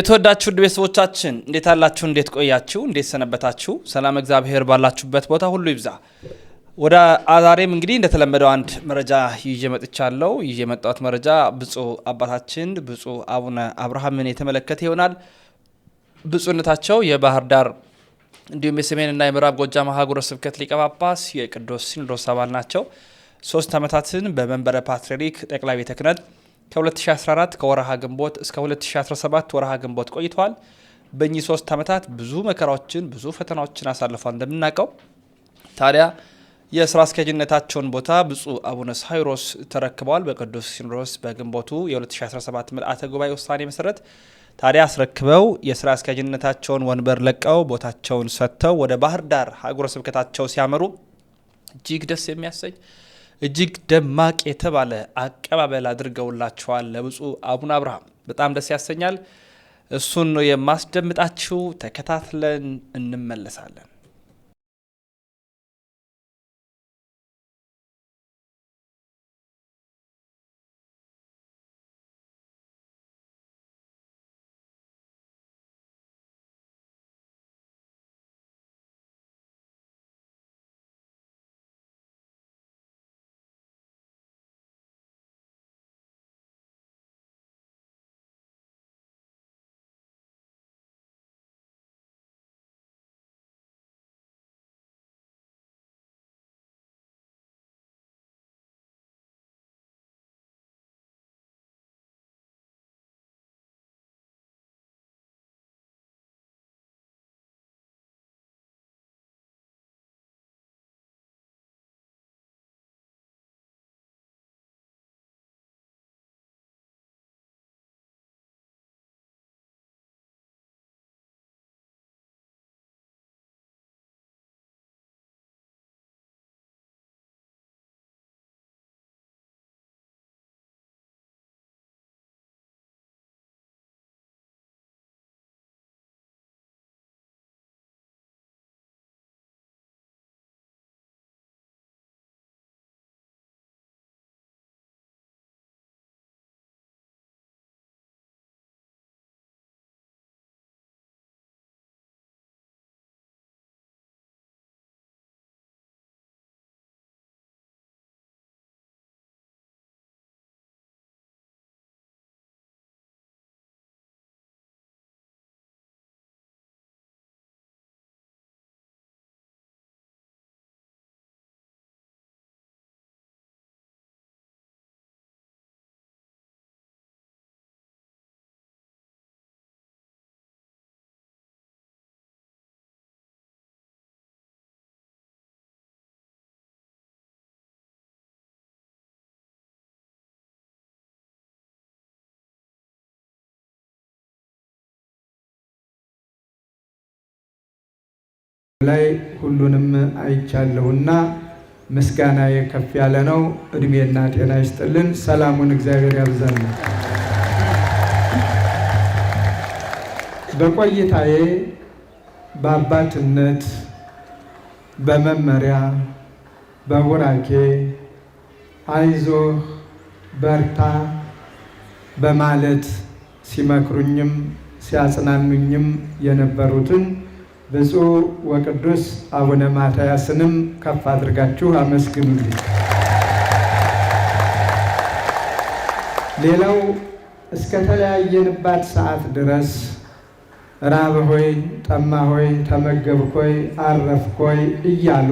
የተወዳችሁ ውድ ቤተሰቦቻችን እንዴት አላችሁ? እንዴት ቆያችሁ? እንዴት ሰነበታችሁ? ሰላም እግዚአብሔር ባላችሁበት ቦታ ሁሉ ይብዛ። ወደ ዛሬም እንግዲህ እንደተለመደው አንድ መረጃ ይዤ መጥቻለሁ። ይዤ የመጣሁት መረጃ ብፁዕ አባታችን ብፁዕ አቡነ አብርሃምን የተመለከተ ይሆናል። ብፁዕነታቸው የባህር ዳር እንዲሁም የሰሜንና የምዕራብ ጎጃም ሀገረ ስብከት ሊቀ ጳጳስ የቅዱስ ሲኖዶስ አባል ናቸው። 3 ዓመታትን በመንበረ ፓትርያርክ ጠቅላይ ቤተ ክህነት ከ2014 ከወርሃ ግንቦት እስከ 2017 ወርሃ ግንቦት ቆይተዋል። በእኚህ 3 ዓመታት ብዙ መከራዎችን ብዙ ፈተናዎችን አሳልፈዋል። እንደምናውቀው ታዲያ የስራ አስኪያጅነታቸውን ቦታ ብፁዕ አቡነ ሳይሮስ ተረክበዋል። በቅዱስ ሲኖዶስ በግንቦቱ የ2017 ምልአተ ጉባኤ ውሳኔ መሰረት ታዲያ አስረክበው የስራ አስኪያጅነታቸውን ወንበር ለቀው ቦታቸውን ሰጥተው ወደ ባህር ዳር ሀገረ ስብከታቸው ሲያመሩ እጅግ ደስ የሚያሰኝ እጅግ ደማቅ የተባለ አቀባበል አድርገውላቸዋል። ለብፁዕ አቡነ አብርሃም በጣም ደስ ያሰኛል። እሱን ነው የማስደምጣችሁ። ተከታትለን እንመለሳለን። ላይ ሁሉንም አይቻለሁና ምስጋናዬ ከፍ ያለ ነው። እድሜና ጤና ይስጥልን። ሰላሙን እግዚአብሔር ያብዛልን። በቆይታዬ በአባትነት በመመሪያ በቡራኬ አይዞህ በርታ በማለት ሲመክሩኝም ሲያጽናኑኝም የነበሩትን ብፁዕ ወቅዱስ አቡነ ማትያስንም ከፍ አድርጋችሁ አመስግኑልኝ። ሌላው እስከ ተለያየንባት ሰዓት ድረስ ራብ ሆይ ጠማ ሆይ ተመገብክ ሆይ አረፍክ ሆይ እያሉ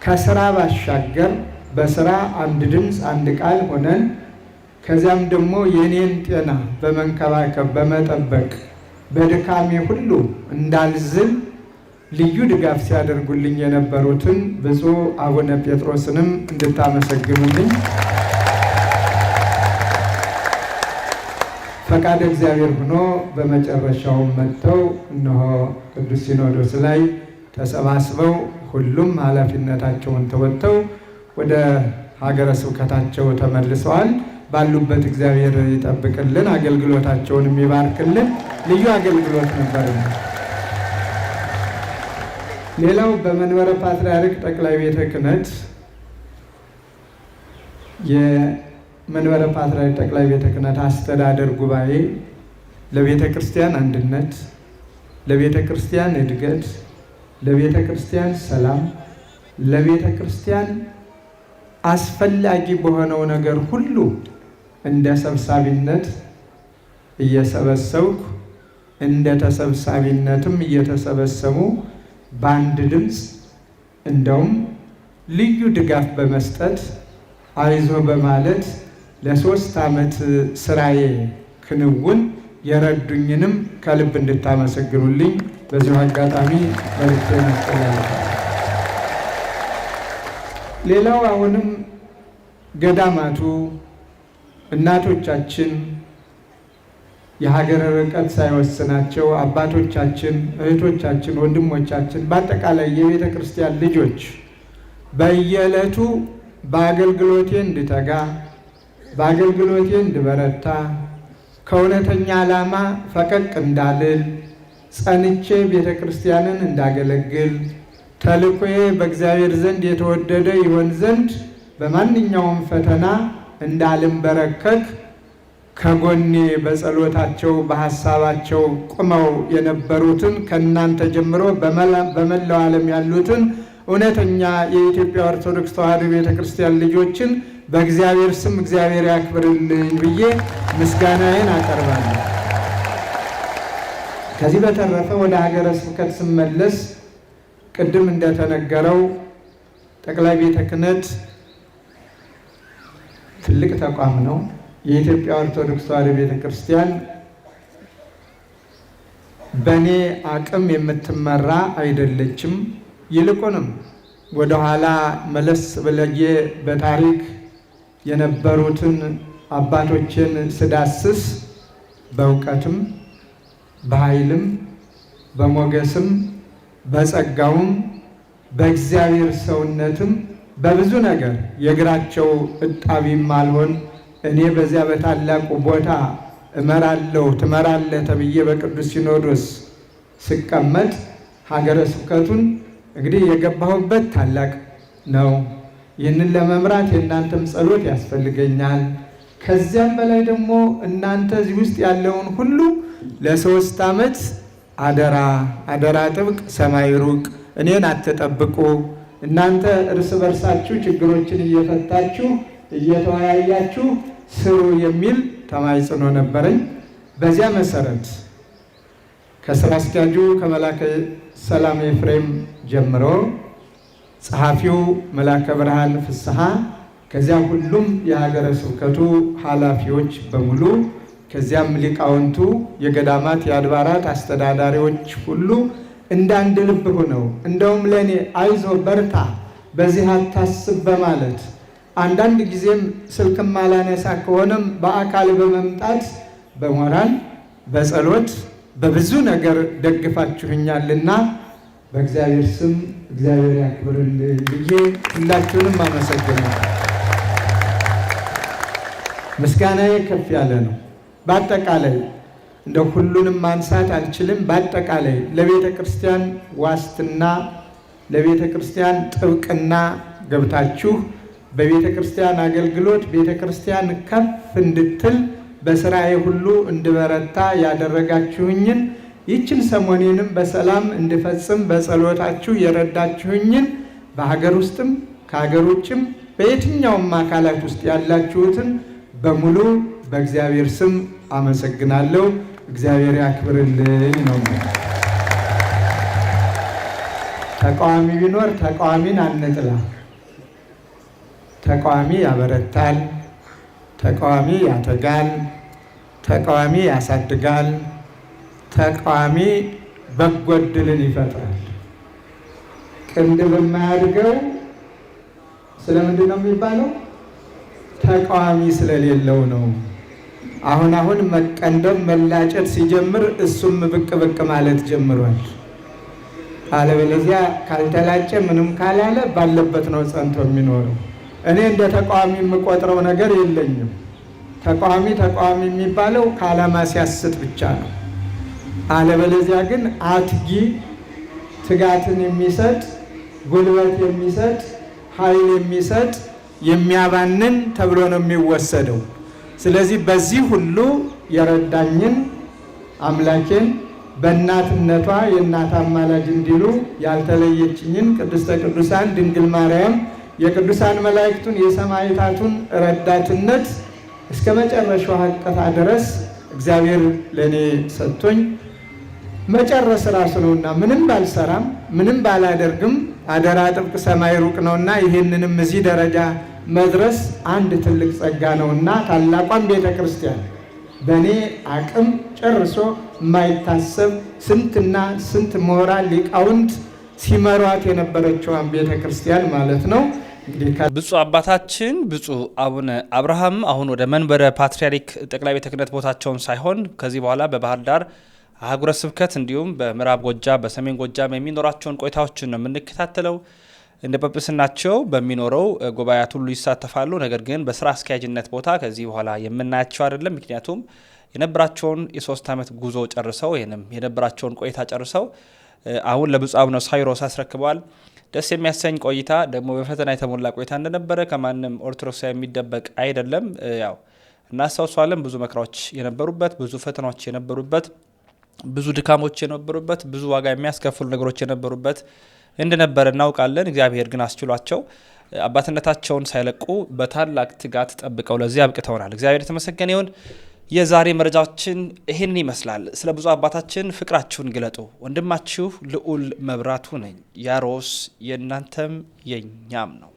ከስራ ባሻገር በስራ አንድ ድምፅ አንድ ቃል ሆነን ከዚያም ደግሞ የኔን ጤና በመንከባከብ በመጠበቅ በድካሜ ሁሉ እንዳልዝል ልዩ ድጋፍ ሲያደርጉልኝ የነበሩትን ብፁዕ አቡነ ጴጥሮስንም እንድታመሰግኑልኝ ፈቃደ እግዚአብሔር ሆኖ በመጨረሻው መጥተው እነሆ ቅዱስ ሲኖዶስ ላይ ተሰባስበው ሁሉም ኃላፊነታቸውን ተወጥተው ወደ ሀገረ ስብከታቸው ተመልሰዋል። ባሉበት እግዚአብሔር ይጠብቅልን፣ አገልግሎታቸውን የሚባርክልን። ልዩ አገልግሎት ነበር። ሌላው በመንበረ ፓትርያርክ ጠቅላይ ቤተ ክህነት የመንበረ ፓትርያርክ ጠቅላይ ቤተ ክህነት አስተዳደር ጉባኤ ለቤተ ክርስቲያን አንድነት፣ ለቤተ ክርስቲያን እድገት፣ ለቤተ ክርስቲያን ሰላም፣ ለቤተ ክርስቲያን አስፈላጊ በሆነው ነገር ሁሉ እንደ ሰብሳቢነት እየሰበሰብኩ እንደ ተሰብሳቢነትም እየተሰበሰቡ በአንድ ድምፅ እንደውም ልዩ ድጋፍ በመስጠት አይዞ በማለት ለ3 ዓመት ስራዬ ክንውን የረዱኝንም ከልብ እንድታመሰግኑልኝ በዚሁ አጋጣሚ መልእክቴን አስተላልፋለሁ። ሌላው አሁንም ገዳማቱ እናቶቻችን የሀገር ርቀት ሳይወስናቸው አባቶቻችን፣ እህቶቻችን፣ ወንድሞቻችን በአጠቃላይ የቤተ ክርስቲያን ልጆች በየዕለቱ በአገልግሎቴ እንድተጋ በአገልግሎቴ እንድበረታ ከእውነተኛ ዓላማ ፈቀቅ እንዳልል ጸንቼ ቤተ ክርስቲያንን እንዳገለግል ተልእኮዬ በእግዚአብሔር ዘንድ የተወደደ ይሆን ዘንድ በማንኛውም ፈተና እንዳልንበረከክ ከጎኔ በጸሎታቸው በሐሳባቸው ቁመው የነበሩትን ከእናንተ ጀምሮ በመላው ዓለም ያሉትን እውነተኛ የኢትዮጵያ ኦርቶዶክስ ተዋሕዶ ቤተ ክርስቲያን ልጆችን በእግዚአብሔር ስም እግዚአብሔር ያክብርልኝ ብዬ ምስጋናዬን አቀርባለሁ። ከዚህ በተረፈ ወደ ሀገረ ስብከት ስመለስ ቅድም እንደተነገረው ጠቅላይ ቤተ ክህነት ትልቅ ተቋም ነው። የኢትዮጵያ ኦርቶዶክስ ተዋሕዶ ቤተ ክርስቲያን በእኔ አቅም የምትመራ አይደለችም። ይልቁንም ወደኋላ መለስ ብለዬ በታሪክ የነበሩትን አባቶችን ስዳስስ በእውቀትም በኃይልም በሞገስም በጸጋውም በእግዚአብሔር ሰውነትም በብዙ ነገር የእግራቸው እጣቢም አልሆን እኔ በዚያ በታላቁ ቦታ እመራለሁ ትመራለህ ተብዬ በቅዱስ ሲኖዶስ ስቀመጥ ሀገረ ስብከቱን እንግዲህ የገባሁበት ታላቅ ነው። ይህንን ለመምራት የእናንተም ጸሎት ያስፈልገኛል። ከዚያም በላይ ደግሞ እናንተ እዚህ ውስጥ ያለውን ሁሉ ለ3 ዓመት አደራ ጥብቅ ሰማይ ሩቅ እኔን አትጠብቁ፣ እናንተ እርስ በርሳችሁ ችግሮችን እየፈታችሁ እየተወያያችሁ ስሩ የሚል ተማጽኖ ነበረኝ። በዚያ መሰረት ከስራ አስኪያጁ ከመላከ ሰላም ኤፍሬም ጀምሮ ጸሐፊው መላከ ብርሃን ፍስሐ፣ ከዚያም ሁሉም የሀገረ ስብከቱ ኃላፊዎች በሙሉ፣ ከዚያም ሊቃውንቱ፣ የገዳማት የአድባራት አስተዳዳሪዎች ሁሉ እንዳንድ ልብ ሆነው እንደውም ለእኔ አይዞ በርታ፣ በዚህ አታስብ በማለት አንዳንድ ጊዜም ስልክም አላነሳ ከሆነም በአካል በመምጣት በሞራል በጸሎት በብዙ ነገር ደግፋችሁኛልና በእግዚአብሔር ስም እግዚአብሔር ያክብርልኝ ብዬ ሁላችሁንም አመሰግናለሁ። ምስጋናዬ ከፍ ያለ ነው። በአጠቃላይ እንደ ሁሉንም ማንሳት አልችልም። በአጠቃላይ ለቤተ ክርስቲያን ዋስትና፣ ለቤተ ክርስቲያን ጥብቅና ገብታችሁ በቤተ ክርስቲያን አገልግሎት ቤተ ክርስቲያን ከፍ እንድትል በስራዬ ሁሉ እንድበረታ ያደረጋችሁኝን ይችን ሰሞኔንም በሰላም እንድፈጽም በጸሎታችሁ የረዳችሁኝን በሀገር ውስጥም ከሀገር ውጭም በየትኛውም አካላት ውስጥ ያላችሁትን በሙሉ በእግዚአብሔር ስም አመሰግናለሁ። እግዚአብሔር ያክብርልኝ ነው። ተቃዋሚ ቢኖር ተቃዋሚን አንጥላ። ተቃዋሚ ያበረታል፣ ተቃዋሚ ያተጋል፣ ተቃዋሚ ያሳድጋል፣ ተቃዋሚ በጎ ዕድልን ይፈጥራል። ቅንድብ የማያድገው ስለምንድን ነው የሚባለው? ተቃዋሚ ስለሌለው ነው። አሁን መቀንደብ መላጨት ሲጀምር እሱም ብቅ ብቅ ማለት ጀምሯል። አለበለዚያ ካልተላጨ ምንም ካላለ ባለበት ነው ጸንቶ የሚኖረው። እኔ እንደ ተቃዋሚ የምቆጥረው ነገር የለኝም። ተቃዋሚ የሚባለው ከዓላማ ሲያስት ብቻ ነው። አለበለዚያ ግን አትጊ፣ ትጋትን የሚሰጥ ጉልበት የሚሰጥ ኃይል የሚሰጥ የሚያባንን ተብሎ ነው የሚወሰደው። ስለዚህ በዚህ ሁሉ የረዳኝን አምላኬን በእናትነቷ የእናት አማላጅ እንዲሉ ያልተለየችኝን ቅድስተ ቅዱሳን ድንግል ማርያም የቅዱሳን መላእክቱን የሰማዕታቱን ረዳትነት እስከ መጨረሻው ሀቀታ ድረስ እግዚአብሔር ለኔ ሰጥቶኝ መጨረስ ራሱ ነውና ምንም ባልሰራም ምንም ባላደርግም አደራ ጥብቅ ሰማይ ሩቅ ነውና ይሄንንም እዚህ ደረጃ መድረስ አንድ ትልቅ ጸጋ ነውና ታላቋን ቤተክርስቲያን በኔ አቅም ጨርሶ የማይታሰብ ስንትና ስንት ምሁራን ሊቃውንት ሲመሯት የነበረችዋን ቤተክርስቲያን ማለት ነው። ብፁዕ አባታችን ብፁዕ አቡነ አብርሃም አሁን ወደ መንበረ ፓትርያርክ ጠቅላይ ቤተ ክህነት ቦታቸውን ሳይሆን ከዚህ በኋላ በባህር ዳር አህጉረ ስብከት እንዲሁም በምዕራብ ጎጃም በሰሜን ጎጃም የሚኖራቸውን ቆይታዎችን ነው የምንከታተለው። እንደ ጵጵስናቸው በሚኖረው ጉባኤያት ሁሉ ይሳተፋሉ። ነገር ግን በስራ አስኪያጅነት ቦታ ከዚህ በኋላ የምናያቸው አይደለም። ምክንያቱም የነበራቸውን የ3 ዓመት ጉዞ ጨርሰው ይህንም የነበራቸውን ቆይታ ጨርሰው አሁን ለብፁዕ አቡነ ሳይሮስ አስረክበዋል። ደስ የሚያሰኝ ቆይታ ደግሞ በፈተና የተሞላ ቆይታ እንደነበረ ከማንም ኦርቶዶክሳዊ የሚደበቅ አይደለም። ያው እናስታውሳለን። ብዙ መከራዎች የነበሩበት፣ ብዙ ፈተናዎች የነበሩበት፣ ብዙ ድካሞች የነበሩበት፣ ብዙ ዋጋ የሚያስከፍሉ ነገሮች የነበሩበት እንደነበረ እናውቃለን። እግዚአብሔር ግን አስችሏቸው አባትነታቸውን ሳይለቁ በታላቅ ትጋት ጠብቀው ለዚህ አብቅተውናል። እግዚአብሔር የተመሰገነ ይሁን። የዛሬ መረጃችን ይህንን ይመስላል። ስለ ብፁዕ አባታችን ፍቅራችሁን ግለጡ። ወንድማችሁ ልዑል መብራቱ ነኝ። ያሮስ የእናንተም የኛም ነው።